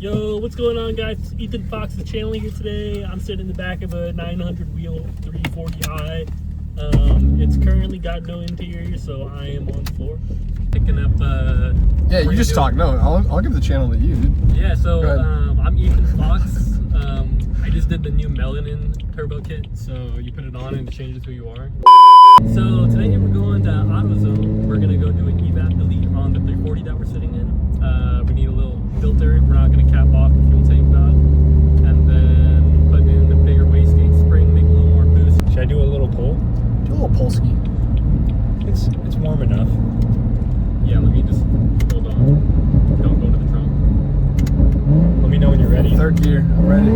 Yo, what's going on, guys? It's Ethan Fox, the channel here today. I'm sitting in the back of a 900 wheel 340i. It's currently got no interior, so I am on the floor picking up. Yeah, you just talk. No, I'll give the channel to you, dude. Yeah, so I'm Ethan Fox. I just did the new melanin turbo kit, so you put it on and it changes who you are. So today we're going to AutoZone. We're gonna go do an Evap delete on the 340 that we're sitting in. We need a little filter. We're not gonna cap off the fuel tank valve, and then put in the bigger wastegate spring, make a little more boost. Should I do a little pull? Do a little pull ski. It's warm enough. Yeah, let me just hold on. Don't go to the trunk. Let me know when you're ready. Third gear, I'm ready.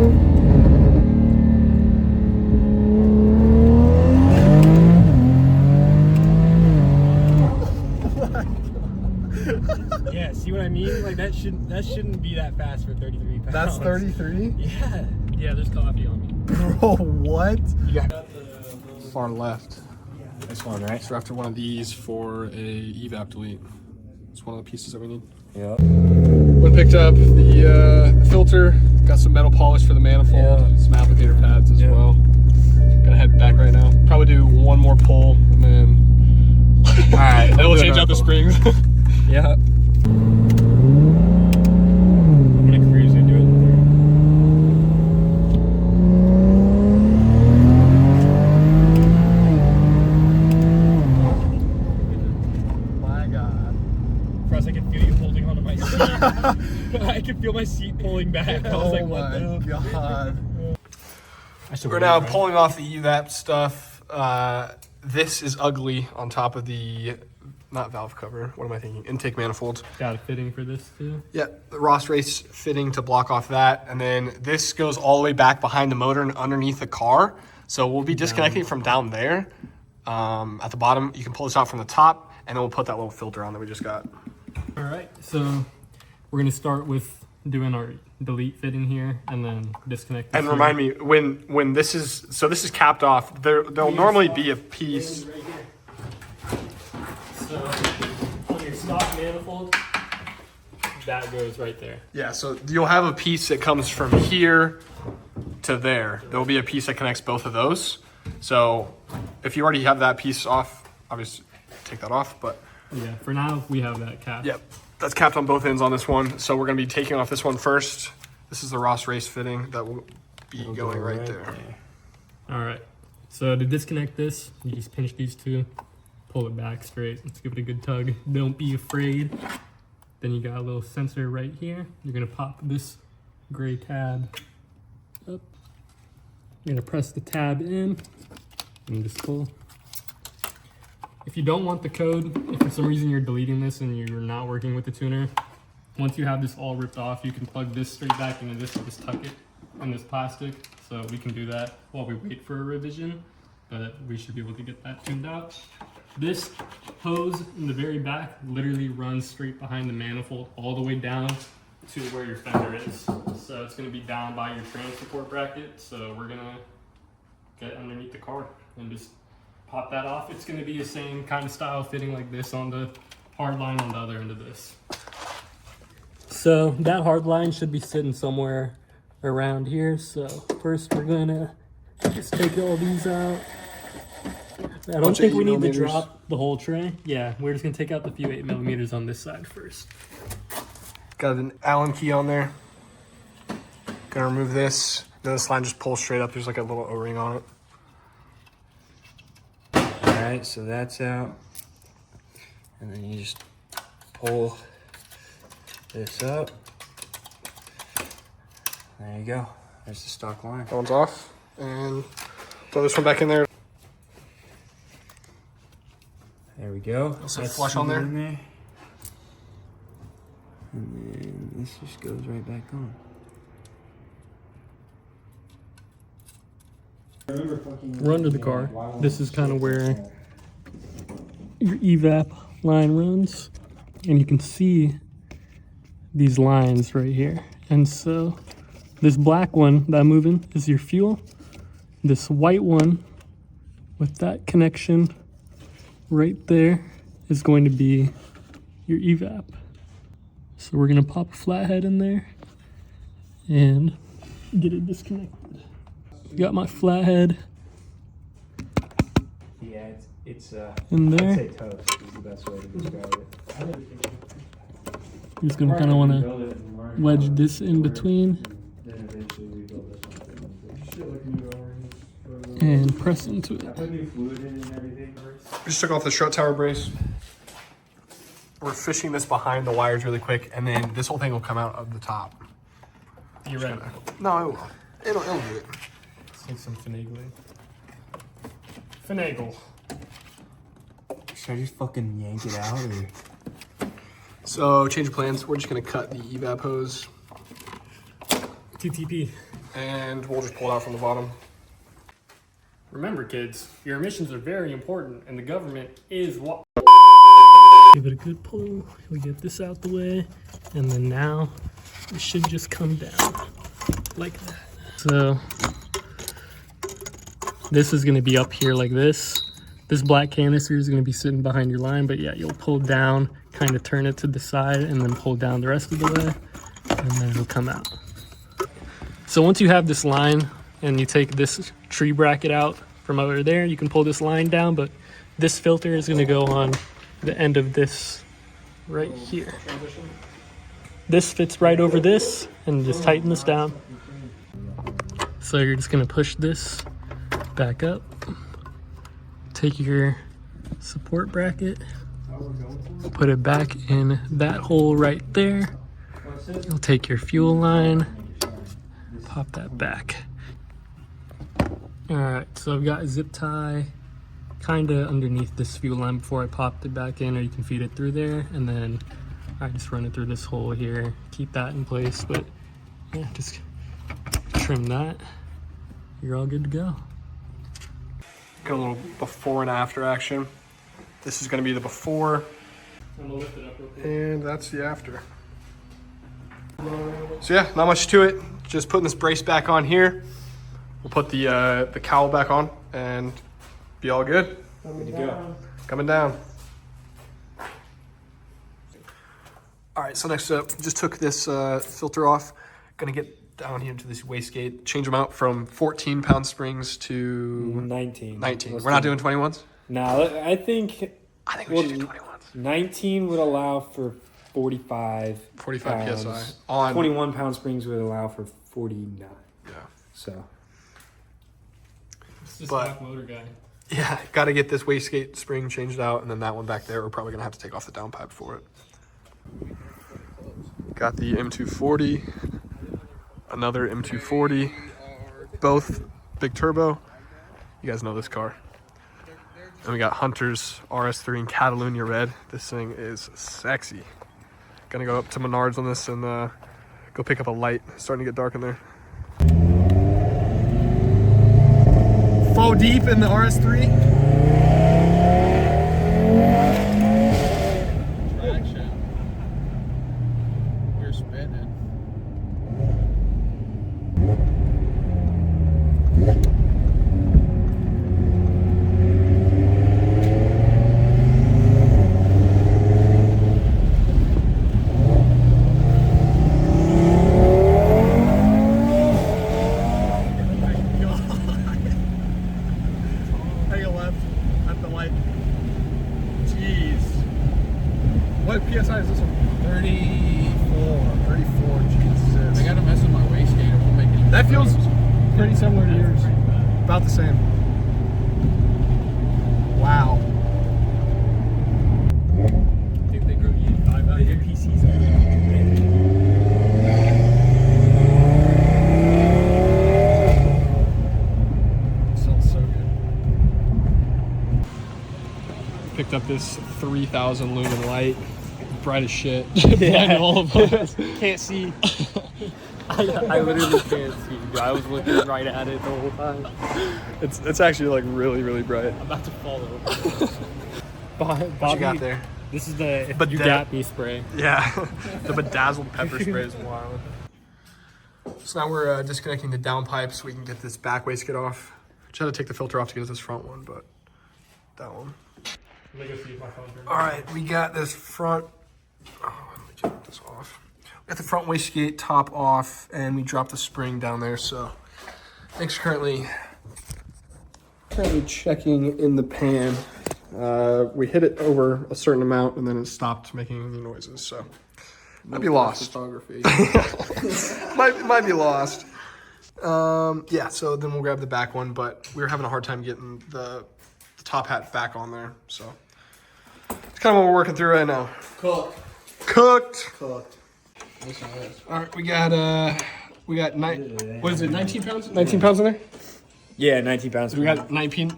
Yeah, see what I mean? Like that shouldn't be that fast for 33 pounds. That's 33? Yeah. Yeah, there's coffee on me. Bro, what? You got Far left. this one, right? So after one of these for a Evap delete. It's one of the pieces that we need. Yeah. We picked up the filter, got some metal polish for the manifold, some applicator pads as well. Gonna head back right now. Probably do one more pull and then Alright. then we'll change out the springs. Yeah. I'm gonna cruise into it. My God. First, I can feel you holding onto my seat. I can feel my seat pulling back. I was like, what the? God. We're We're now pulling off the Evap stuff. This is ugly on top of the, not valve cover, what am I thinking? Intake manifold. Got a fitting for this too. Yeah, the Ross Race fitting to block off that. And then this goes all the way back behind the motor and underneath the car. So we'll be disconnecting from down there. At the bottom, you can pull this out from the top, and then we'll put that little filter on that we just got. All right, so we're gonna start with doing our delete fitting here, and then disconnect. And remind me, when this is, so this is capped off, there'll normally be a piece. Right here. So on your stock manifold, that goes right there. Yeah, so you'll have a piece that comes from here to there. There'll be a piece that connects both of those. So if you already have that piece off, obviously take that off, but Yeah, for now we have that cap. yep, that's capped on both ends on this one. So we're gonna be taking off this one first. This is the Ross Race fitting that will be going right there. All right, so to disconnect this, you just pinch these two, pull it back straight. Let's give it a good tug. Don't be afraid. Then you got a little sensor right here. You're gonna pop this gray tab up. You're gonna press the tab in and just pull. If you don't want the code, if for some reason you're deleting this and you're not working with the tuner, once you have this all ripped off, you can plug this straight back into this and just tuck it in this plastic. So we can do that while we wait for a revision, but we should be able to get that tuned out. This hose in the very back literally runs straight behind the manifold all the way down to where your fender is. So it's gonna be down by your trans support bracket. So we're gonna get underneath the car and just pop that off. It's gonna be the same kind of style fitting like this on the hard line on the other end of this. So that hard line should be sitting somewhere around here. So first we're gonna just take all these out. I don't think we need to drop the whole tray. Yeah, we're just gonna take out the few 8mm on this side first. Got an Allen key on there. Gonna remove this. Then this line just pulls straight up. There's like a little O-ring on it. Alright, so that's out. And then you just pull this up. There you go. There's the stock line. That one's off. And throw this one back in there. There we go. Also flush on there. in there. And then this just goes right back on. Run to the car. This is kind of where your Evap line runs, and you can see these lines right here. And so this black one that I'm moving is your fuel. This white one with that connection right there is going to be your Evap. So we're gonna pop a flathead in there and get it disconnected. Got my flathead Yeah, it's in I'd there. say toast is the best way to describe it. You're just gonna kind of want to Build it and learn wedge how this in it works, between and then eventually we build this one. and press into I it. put new fluid in and everything. We just took off the strut tower brace. We're fishing this behind the wires really quick, and then this whole thing will come out of the top. You're right. No, it will. It'll do it. Let's take some finagling. Finagle. Should I just fucking yank it out or? So, change of plans. We're just gonna cut the evap hose, TTP. and we'll just pull it out from the bottom. Remember, kids, your emissions are very important, and the government is what. Give it a good pull. We get this out the way, and then now it should just come down like that. So this is going to be up here like this. This black canister is going to be sitting behind your line, but yeah, you'll pull down, kind of turn it to the side, and then pull down the rest of the way, and then it'll come out. So once you have this line and you take this tree bracket out from over there, you can pull this line down, but this filter is going to go on the end of this right here. This fits right over this, and just tighten this down. So you're just going to push this back up. Take your support bracket, put it back in that hole right there. You'll take your fuel line, pop that back. Alright, so I've got a zip tie kind of underneath this fuel line before I popped it back in, or you can feed it through there, and then I just run it through this hole here, keep that in place, but yeah, just trim that. You're all good to go. Got a little before and after action. This is gonna be the before, I'm gonna lift it up real quick. and that's the after. So yeah, not much to it. Just putting this brace back on here. We'll put the cowl back on and be all good. Good to go. Coming down. All right, so next up, just took this filter off. Gonna get down here into this wastegate, change them out from 14-pound springs to 19. 19. Let's We're not do- doing 21s? No, I think We should do 21s. 19 would allow for 45 45 pounds. PSI. On 21-pound springs would allow for 49. Yeah. So It's just But- stock motor guy. Yeah, got to get this wastegate spring changed out, and then that one back there, we're probably going to have to take off the downpipe for it. Got the M240, another M240, both big turbo. You guys know this car. And we got Hunter's RS3 in Catalunya red. This thing is sexy. Gonna go up to Menards on this and go pick up a light. It's starting to get dark in there. Fall deep in the RS3. Traction. We're spinning. Take a left at the light. Jeez. What PSI is this one? 34. 34. Jesus. I gotta mess with my wastegate. It won't make any That feels photos. pretty similar to yours. About the same. Wow. I think they grow E85 out here. PCs Smells so good. Picked up this 3000 lumen light. Bright as shit. Blinded all of us. Can't see. I literally can't see. I was looking right at it the whole time. It's actually like really bright. I'm about to fall over. What you got there? This is the But you that- got me spray. Yeah, the bedazzled pepper spray is wild. So now we're disconnecting the downpipe so we can get this back wastegate off. Just had to take the filter off to get this front one, but that one. Let me go see if my phone turns. All right, we got this front. Oh, let me get this off. got the front wastegate top off, and we dropped the spring down there. So things currently checking in the pan. We hit it over a certain amount, and then it stopped making any noises. So might be lost. Photography. might be lost. Yeah. So then we'll grab the back one, but we were having a hard time getting the top hat back on there. So it's kind of what we're working through right now. Cooked. Cool. All right, we got what is it? 19 pounds? 19 pounds in there. Yeah, 19 pounds. We got 19.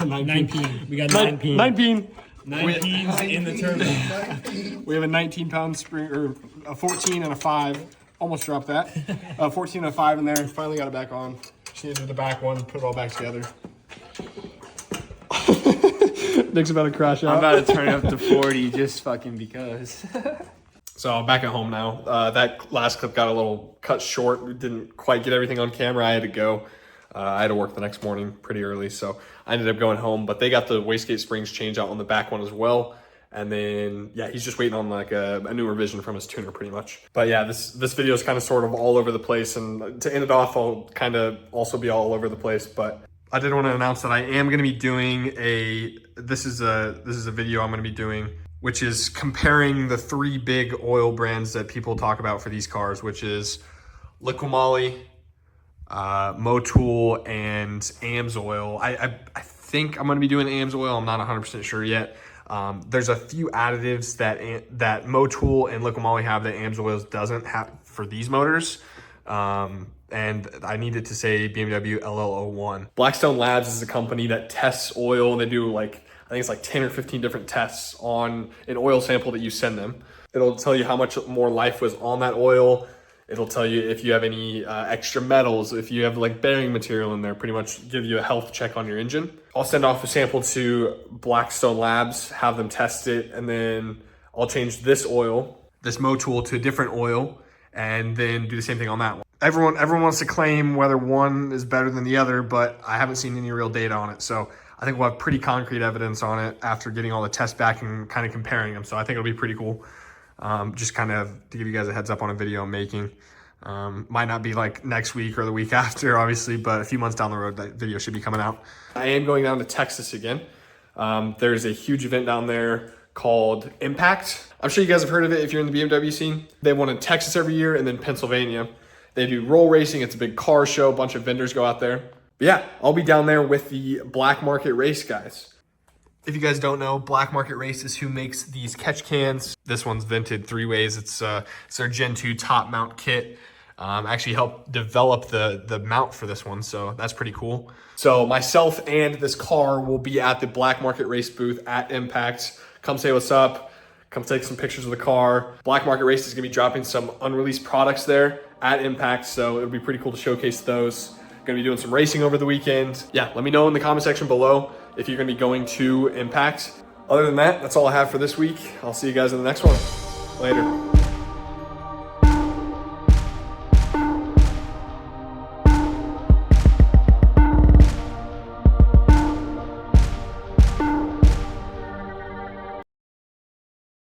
19. We got 19. 19. 19's in the turbine. We have a 19-pound spring, or a 14 and a 5. Almost dropped that. 14 and a 5 in there. Finally got it back on. Just needed the back one. Put it all back together. Nick's about to crash out. I'm about to turn it up to 40 just fucking because. So I'm back at home now. That last clip got a little cut short. We didn't quite get everything on camera. I had to go. I had to work the next morning pretty early, so I ended up going home. But they got the wastegate springs changed out on the back one as well. And then, yeah, he's just waiting on like a new revision from his tuner pretty much. But yeah, this video is kind of sort of all over the place. And to end it off, I'll kind of also be all over the place. But I did want to announce that I am going to be doing this is a video I'm going to be doing, which is comparing the 3 big oil brands that people talk about for these cars, which is Liqui Motul, and AMSOIL. I think I'm going to be doing AMSOIL. I'm not 100% sure yet. There's a few additives that Motul and Liqui have that AMSOIL doesn't have for these motors. And I needed to say BMW LL01. Blackstone Labs is a company that tests oil, and they do like, I think it's like 10 or 15 different tests on an oil sample that you send them. It'll tell you how much more life was on that oil. It'll tell you if you have any extra metals, if you have like bearing material in there, pretty much give you a health check on your engine. I'll send off a sample to Blackstone Labs, have them test it, and then I'll change this oil, this Motul, to a different oil, and then do the same thing on that one. Everyone wants to claim whether one is better than the other, but I haven't seen any real data on it. So I think we'll have pretty concrete evidence on it after getting all the tests back and kind of comparing them. So I think it'll be pretty cool. Just kind of to give you guys a heads up on a video I'm making. Might not be like next week or the week after, obviously, but a few months down the road, that video should be coming out. I am going down to Texas again. There's a huge event down there called Impact. I'm sure you guys have heard of it if you're in the BMW scene. They one in Texas every year, and then Pennsylvania. They do roll racing. It's a big car show. A bunch of vendors go out there. But yeah, I'll be down there with the Black Market Race guys. If you guys don't know, Black Market Race is who makes these catch cans. This one's vented 3 ways. It's their Gen 2 top mount kit. Actually helped develop the mount for this one, so that's pretty cool. So myself and this car will be at the Black Market Race booth at Impact. Come say what's up. Come take some pictures of the car. Black Market Race is gonna be dropping some unreleased products there at Impact, so it'll be pretty cool to showcase those. Gonna be doing some racing over the weekend. Yeah, let me know in the comment section below if you're gonna be going to Impact. Other than that, that's all I have for this week. I'll see you guys in the next one. Later.